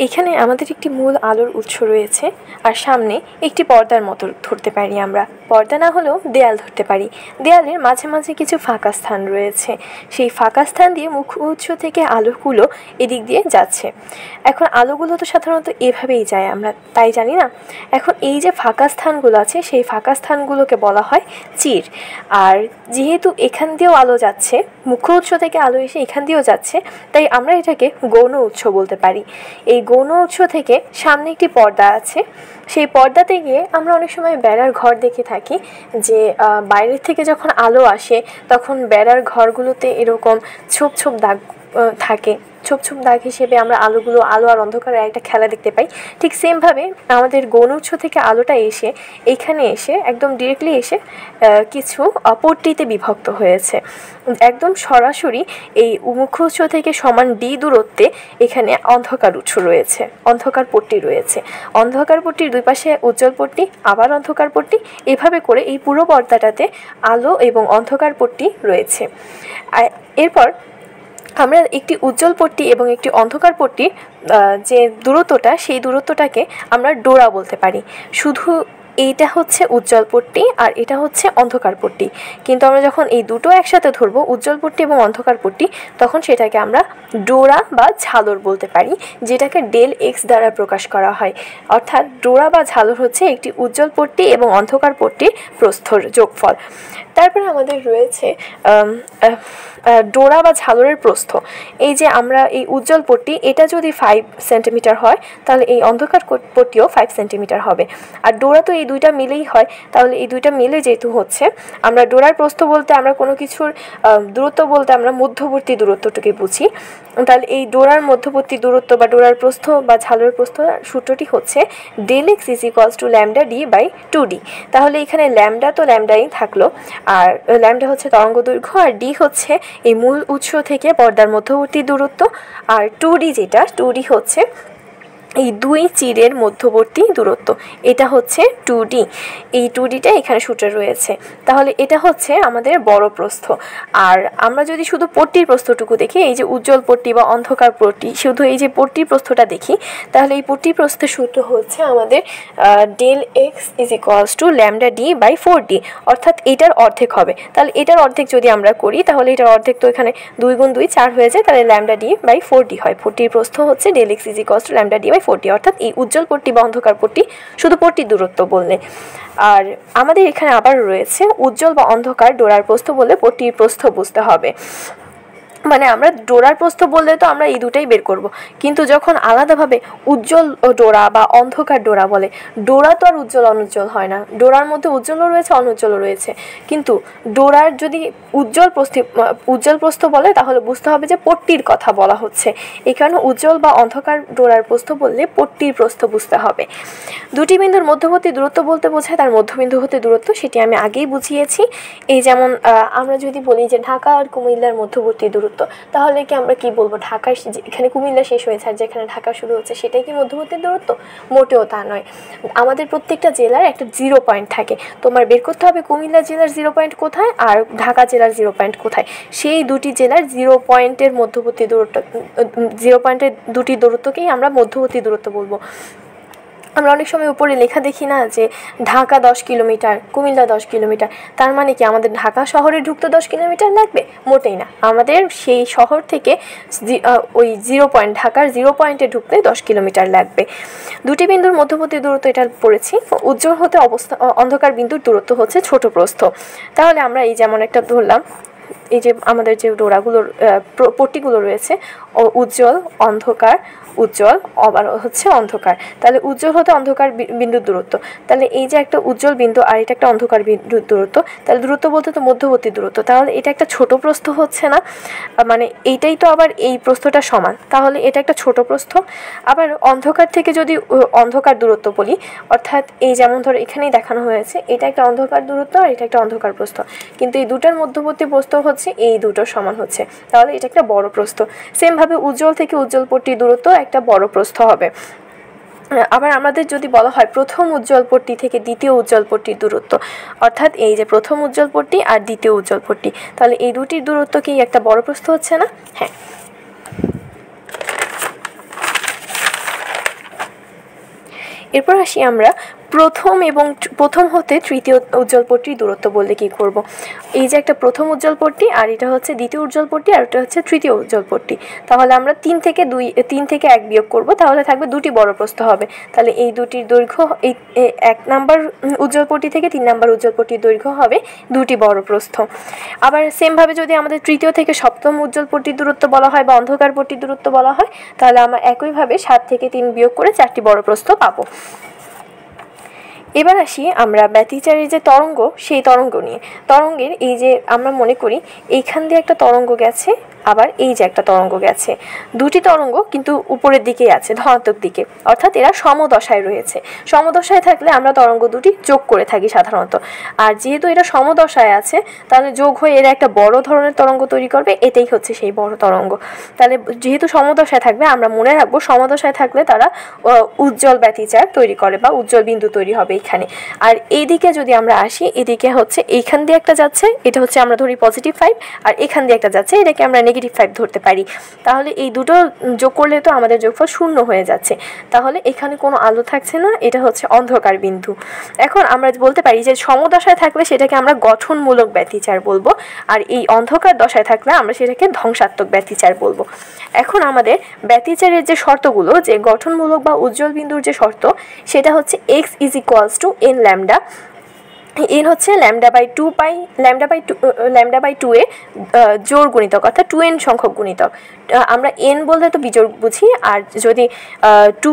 এখানে আমাদের একটি মূল আলোর উৎস রয়েছে আর সামনে একটি পর্দার মতো ধরতে পারি আমরা। পর্দা না হলেও দেয়াল ধরতে পারি। দেয়ালের মাঝে মাঝে কিছু ফাঁকা স্থান রয়েছে, সেই ফাঁকা স্থান দিয়ে মুখ্য উৎস থেকে আলোগুলো এদিক দিয়ে যাচ্ছে। এখন আলোগুলো তো সাধারণত এভাবেই যায়, আমরা তাই জানি না। এখন এই যে ফাঁকা স্থানগুলো আছে সেই ফাঁকা স্থানগুলোকে বলা হয় চির। আর যেহেতু এখান দিয়েও আলো যাচ্ছে, মুখ্য উৎস থেকে আলো এসে এখান দিয়েও যাচ্ছে, তাই আমরা এটাকে গৌণ উৎস বলতে পারি। এই গৌণ উৎস থেকে সামনে একটি পর্দা আছে, সেই পর্দাতে গিয়ে আমরা অনেক সময় বেড়ার ঘর দেখে থাকি যে বাইরের থেকে যখন আলো আসে তখন বেড়ার ঘরগুলোতে এরকম ছোপ ছোপ দাগ থাকে। ছোপ ছোপ দাগ হিসেবে আমরা আলো আর অন্ধকারের একটা খেলা দেখতে পাই। ঠিক সেমভাবে আমাদের গৌণ উৎস থেকে আলোটা এসে এইখানে এসে একদম ডিরেক্টলি এসে কিছু পট্টিতে বিভক্ত হয়েছে। একদম সরাসরি এই মুখ্য উৎস থেকে সমান d দূরত্বে এখানে অন্ধকার উৎস রয়েছে, অন্ধকার পট্টি রয়েছে। অন্ধকার পট্টির দুই পাশে উজ্জ্বল পট্টি, আবার অন্ধকার পট্টি, এভাবে করে এই পুরো পর্দাটাতে আলো এবং অন্ধকার পট্টি রয়েছে। এরপর আমরা একটি উজ্জ্বল পট্টি এবং একটি অন্ধকার পট্টির যে দূরত্বটা, সেই দূরত্বটাকে আমরা ডোরা বলতে পারি। শুধু এইটা হচ্ছে উজ্জ্বল পট্টি আর এটা হচ্ছে অন্ধকার পট্টি, কিন্তু আমরা যখন এই দুটো একসাথে ধরবো, উজ্জ্বল পট্টি এবং অন্ধকার পট্টি, তখন সেটাকে আমরা ডোরা বা ঝালর বলতে পারি, যেটাকে ডেল এক্স দ্বারা প্রকাশ করা হয়। অর্থাৎ ডোরা বা ঝালর হচ্ছে একটি উজ্জ্বল পট্টি এবং অন্ধকার পট্টির প্রস্থর যোগফল। তারপরে আমাদের রয়েছে ডোরা বা ঝালরের প্রস্থ। এই যে আমরা এই উজ্জ্বল পট্টি, এটা যদি 5 সেন্টিমিটার হয় তাহলে এই অন্ধকার পট্টিও 5 সেন্টিমিটার হবে। আর ডোরা তো এই দুইটা মিলেই হয়, তাহলে এই দুইটা মিলে যেহেতু হচ্ছে, আমরা ডোরার প্রস্থ বলতে আমরা কোনো কিছুর দূরত্ব বলতে আমরা মধ্যবর্তী দূরত্বটাকে বুঝি। তাহলে এই ডোরার মধ্যবর্তী দূরত্ব বা ডোরার প্রস্থ বা ঝালরের প্রস্থ সূত্রটি হচ্ছে del x is equals to lambda D by 2d। তাহলে এখানে ল্যামডা তো ল্যামডাই থাকলো, আর ল্যামডা হচ্ছে তরঙ্গ দৈর্ঘ্য, আর ডি হচ্ছে এই মূল উৎস থেকে পর্দার মধ্যবর্তী দূরত্ব, আর 2d যেটা 2d হচ্ছে এই দুই চিরের মধ্যবর্তী দূরত্ব, এটা হচ্ছে 2d। এই 2dটা এখানে সূত্রে রয়েছে। তাহলে এটা হচ্ছে আমাদের বড় প্রস্থ। আর আমরা যদি শুধু পট্টির প্রস্থটুকু দেখি, এই যে উজ্জ্বল পট্টি বা অন্ধকার পট্টি, শুধু এই যে পট্টির প্রস্থটা দেখি, তাহলে এই পট্টির প্রস্থের সূত্র হচ্ছে আমাদের del x is equals to lambda D by 4d, অর্থাৎ এটার অর্ধেক হবে। তাহলে এটার অর্ধেক যদি আমরা করি, তাহলে এটার অর্ধেক তো এখানে 2 গুণ 2 4 হয়ে যায়, তাহলে ল্যামডা ডি বাই 4d হয়। পট্টির প্রস্থ হচ্ছে del x is equals to lambda D by 4d, অর্থাৎ এই উজ্জ্বল পট্টি বা অন্ধকার পট্টি শুধু পট্টির দূরত্ব বললে। আর আমাদের এখানে আবার রয়েছে উজ্জ্বল বা অন্ধকার ডোরার প্রস্থ বললে পট্টির প্রস্থ বুঝতে হবে। মানে আমরা ডোরার প্রস্থ বললে তো আমরা এই দুটাই বের করব, কিন্তু যখন আলাদাভাবে উজ্জ্বল ডোরা বা অন্ধকার ডোরা বলে, ডোরা তো আর উজ্জ্বল অনুজ্জ্বল হয় না, ডোরার মধ্যে উজ্জ্বলও রয়েছে অনুজ্জ্বলও রয়েছে, কিন্তু ডোরার যদি উজ্জ্বল প্রস্থ বলে তাহলে বুঝতে হবে যে পট্টির কথা বলা হচ্ছে। এই কারণে উজ্জ্বল বা অন্ধকার ডোরার প্রস্থ বললে পট্টির প্রস্থ বুঝতে হবে। দুটি বিন্দুর মধ্যবর্তী দূরত্ব বলতে বোঝায় তার মধ্যবিন্দু হতে দূরত্ব, সেটি আমি আগেই বুঝিয়েছি। এই যেমন আমরা যদি বলি যে ঢাকা আর কুমিল্লার মধ্যবর্তী দূরত্ব, তাহলে কি আমরা কি বলবো, ঢাকার এখানে কুমিল্লা শেষ হয়েছে আর যেখানে ঢাকা শুরু হচ্ছে সেটাই কি মধ্যবর্তী দূরত্ব? মোটেও তা নয়। আমাদের প্রত্যেকটা জেলার একটা 0 পয়েন্ট থাকে, তোমার বের করতে হবে কুমিল্লা জেলার 0 পয়েন্ট কোথায় আর ঢাকা জেলার 0 পয়েন্ট কোথায়। সেই দুটি জেলার 0 পয়েন্টের মধ্যবর্তী দূরত্ব, 0 পয়েন্টের দুটি দূরত্বকেই আমরা মধ্যবর্তী দূরত্ব বলবো। আমরা অনেক সময় উপরে লেখা দেখি না যে ঢাকা 10 কিলোমিটার, কুমিল্লা 10 কিলোমিটার, তার মানে কি আমাদের ঢাকা শহরে ঢুকতে 10 কিলোমিটার লাগবে? মোটেই না। আমাদের সেই শহর থেকে ওই 0 পয়েন্ট, ঢাকার 0 পয়েন্টে ঢুকতে 10 কিলোমিটার লাগবে। দুটি বিন্দুর মধ্যবর্তী দূরত্ব এটা পড়েছি। উজ্জ্বল হতে অন্ধকার বিন্দুর দূরত্ব হচ্ছে ছোট প্রস্থ। তাহলে আমরা এই যেমন একটা ধরলাম, এই যে আমাদের যে ডোরাগুলোর পট্টিগুলো রয়েছে, উজ্জ্বল, অন্ধকার, উজ্জ্বল, আবার হচ্ছে অন্ধকার। তাহলে উজ্জ্বল হতে অন্ধকার বিন্দুর দূরত্ব, তাহলে এই যে একটা উজ্জ্বল বিন্দু আর এটা একটা অন্ধকার বিন্দুর দূরত্ব, তাহলে দূরত্ব বলতে তো মধ্যবর্তী দূরত্ব, তাহলে এটা একটা ছোট প্রস্থ হচ্ছে না? মানে এইটাই তো আবার এই প্রস্থটা সমান, তাহলে এটা একটা ছোট প্রস্থ। আবার অন্ধকার থেকে যদি অন্ধকার দূরত্ব বলি, অর্থাৎ এই যেমন ধরো এখানেই দেখানো হয়েছে, এটা একটা অন্ধকার দূরত্ব আর এটা একটা অন্ধকার প্রস্থ, কিন্তু এই দুটার মধ্যবর্তী প্রস্থ হচ্ছে এই দুটো সমান হচ্ছে, তাহলে এটা একটা বড় প্রস্থ। সেমভাবে উজ্জ্বল থেকে উজ্জ্বল পট্টির দূরত্ব একটা বড় প্রস্থ হবে। আবার আমাদের যদি বলা হয় প্রথম উজ্জ্বল পট্টি থেকে দ্বিতীয় উজ্জ্বল পট্টির দূরত্ব, অর্থাৎ এই যে প্রথম উজ্জ্বল পট্টি আর দ্বিতীয় উজ্জ্বল পট্টি, তাহলে এই দুটির দূরত্ব কি একটা বড় প্রস্থ হচ্ছে না? হ্যাঁ। এরপর আসি আমরা প্রথম হতে তৃতীয় উজ্জ্বল পট্টির দূরত্ব বললে কি করব। এই যে একটা প্রথম উজ্জ্বল পট্টি, আর এটা হচ্ছে দ্বিতীয় উজ্জ্বল পট্টি, আর এটা হচ্ছে তৃতীয় উজ্জ্বল পট্টি। তাহলে আমরা 3 থেকে 1 বিয়োগ করব, তাহলে থাকবে 2টি বড় প্রস্থ হবে। তাহলে এই দুটির দৈর্ঘ্য, এই 1 নাম্বার উজ্জ্বল পট্টি থেকে 3 নাম্বার উজ্জ্বল পট্টির দৈর্ঘ্য হবে 2টি বড় প্রস্থ। আবার সেমভাবে যদি আমাদের তৃতীয় থেকে সপ্তম উজ্জ্বল পট্টির দূরত্ব বলা হয় বা অন্ধকার পট্টির দূরত্ব বলা হয়, তাহলে আমরা একইভাবে 7 থেকে 3 বিয়োগ করে 4টি বড় প্রস্থ পাবো। এবার আসি আমরা ব্যতিচারের যে তরঙ্গ, সেই তরঙ্গ নিয়ে। তরঙ্গের এই যে আমরা মনে করি এইখান দিয়ে একটা তরঙ্গ গেছে, আবার এই যে একটা তরঙ্গ গেছে, দুটি তরঙ্গ কিন্তু উপরের দিকেই আছে, ধনাত্মক দিকে, অর্থাৎ এরা সমদশায় রয়েছে। সমদশায় থাকলে আমরা তরঙ্গ দুটি যোগ করে থাকি সাধারণত। আর যেহেতু এরা সমদশায় আছে, তাহলে যোগ হয়ে এরা একটা বড় ধরনের তরঙ্গ তৈরি করবে, এটাই হচ্ছে সেই বড় তরঙ্গ। তাহলে যেহেতু সমদশায় থাকবে, আমরা মনে রাখবো সমদশায় থাকলে তারা উজ্জ্বল ব্যতিচার তৈরি করে বা উজ্জ্বল বিন্দু তৈরি হবে এখানে। আর এইদিকে যদি আমরা আসি, এদিকে হচ্ছে এইখান দিয়ে একটা যাচ্ছে, এটা হচ্ছে আমরা ধরি +5, আর এখান দিয়ে একটা যাচ্ছে, এটাকে আমরা -5 ধরতে পারি। তাহলে এই দুটো যোগ করলে তো আমাদের যোগফল 0 হয়ে যাচ্ছে। তাহলে এখানে কোনো আলো থাকছে না, এটা হচ্ছে অন্ধকার বিন্দু। এখন আমরা বলতে পারি যে সমদশায় থাকলে সেটাকে আমরা গঠনমূলক ব্যতিচার বলবো, আর এই অন্ধকার দশায় থাকলে আমরা সেটাকে ধ্বংসাত্মক ব্যতিচার বলবো। এখন আমাদের ব্যতিচারের যে শর্তগুলো, যে গঠনমূলক বা উজ্জ্বল বিন্দুর যে শর্ত, সেটা হচ্ছে x = n ল্যামডা। n হচ্ছে λ/2 এ জোড় গুণিতক, অর্থাৎ 2n সংখ্যক গুণিতক। আমরা n বলতে তো বিজোড় বুঝি, আর যদি 2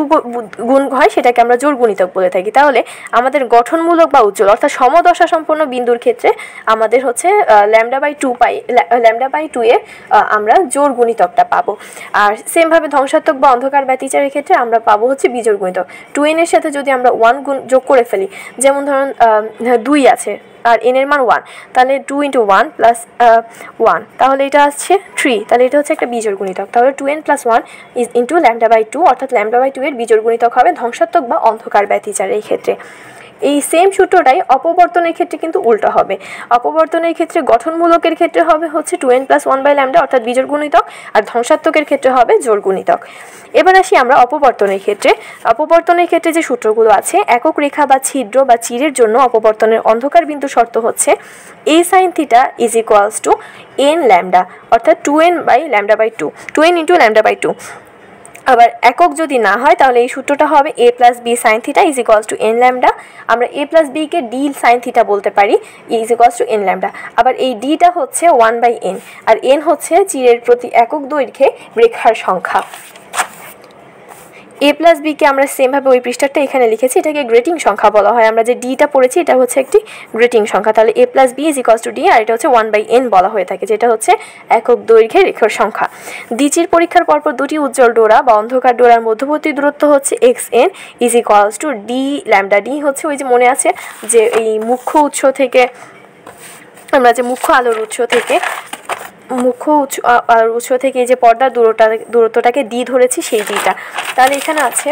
গুণ হয় সেটাকে আমরা জোড় গুণিতক বলে থাকি। তাহলে আমাদের গঠনমূলক বা উজ্জ্বল অর্থাৎ সমদশা সম্পন্ন বিন্দুর ক্ষেত্রে আমাদের হচ্ছে λ/2 এর আমরা জোড় গুণিতকটা পাবো। আর সেমভাবে ধ্বংসাত্মক বা অন্ধকার ব্যতিচারের ক্ষেত্রে আমরা পাবো হচ্ছে বিজোড় গুণিতক। 2n এর সাথে যদি আমরা 1 গুণ যোগ করে ফেলি, যেমন ধরুন 2 আছে আর n এর মান 1, তাহলে 2 × 1 + 1, তাহলে এটা আসছে 3, তাহলে এটা হচ্ছে একটা বিজোড় গুণিতক। তাহলে 2n + 1 × λ/2, অর্থাৎ λ/2 এর বিজোড় গুণিতক হবে ধ্বংসাত্মক বা অন্ধকার ব্যতিচারের ক্ষেত্রে। এই সেম সূত্রটাই অপবর্তনের ক্ষেত্রে কিন্তু উল্টো হবে। অপবর্তনের ক্ষেত্রে গঠনমূলকের ক্ষেত্রে হবে হচ্ছে 2n + 1/λ, অর্থাৎ বিজোড় গুণিতক, আর ধ্বংসাত্মকের ক্ষেত্রে হবে জোড় গুণিতক। এবার আসি আমরা অপবর্তনের ক্ষেত্রে। অপবর্তনের ক্ষেত্রে যে সূত্রগুলো আছে, একক রেখা বা ছিদ্র বা চিরের জন্য অপবর্তনের অন্ধকার বিন্দু শর্ত হচ্ছে a sin θ = n λ, অর্থাৎ 2n/λ/2, 2n × λ/2। আবার একক যদি না হয়, তাহলে এই সূত্রটা হবে a + b sin θ = n λ। আমরা a + b K d sin θ বলতে পারি, n λ। আবার এই dটা হচ্ছে 1/n, আর n হচ্ছে চিরের প্রতি একক দৈর্ঘ্যে রেখার সংখ্যা। a + b কে আমরা সেমভাবে ওই পৃষ্ঠাটা এখানে লিখেছি, এটাকে গ্রেটিং সংখ্যা বলা হয়। আমরা যে ডিটা পড়েছি এটা হচ্ছে একটি গ্রেটিং সংখ্যা। তাহলে a + b = d, আর এটা হচ্ছে 1/n বলা হয়ে থাকে, যেটা হচ্ছে একক দৈর্ঘ্যের রেখার সংখ্যা। দ্বিচির পরীক্ষার পরপর দুটি উজ্জ্বল ডোরা বা অন্ধকার ডোরার মধ্যবর্তী দূরত্ব হচ্ছে xn = d λ। d হচ্ছে ওই যে মনে আছে যে এই মুখ্য উৎস থেকে, আমরা যে মুখ্য আলোর উৎস থেকে এই যে পর্দার দূরত্বটাকে d ধরেছি, সেই dটা। তাহলে এখানে আছে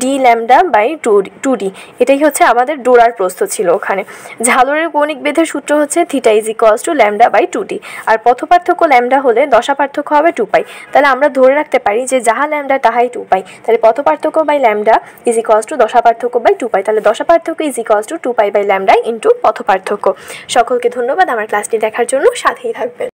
d λ/2d, এটাই হচ্ছে আমাদের ডোরার প্রস্থ ছিল ওখানে। ঝালরের কৌণিক বেধের সূত্র হচ্ছে θ = λ/2d, আর পথ পার্থক্য ল্যামডা হলে দশা পার্থক্য হবে 2π। তাহলে আমরা ধরে রাখতে পারি যে যাহা ল্যামডা তাহাই 2π। তাহলে পথ পার্থক্য বাই ল্যামডা = দশা পার্থক্য বাই 2π। তাহলে দশা পার্থক্য = 2π/λ × পথ পার্থক্য। সকলকে ধন্যবাদ আমার ক্লাসটি দেখার জন্য, সাথেই থাকবেন।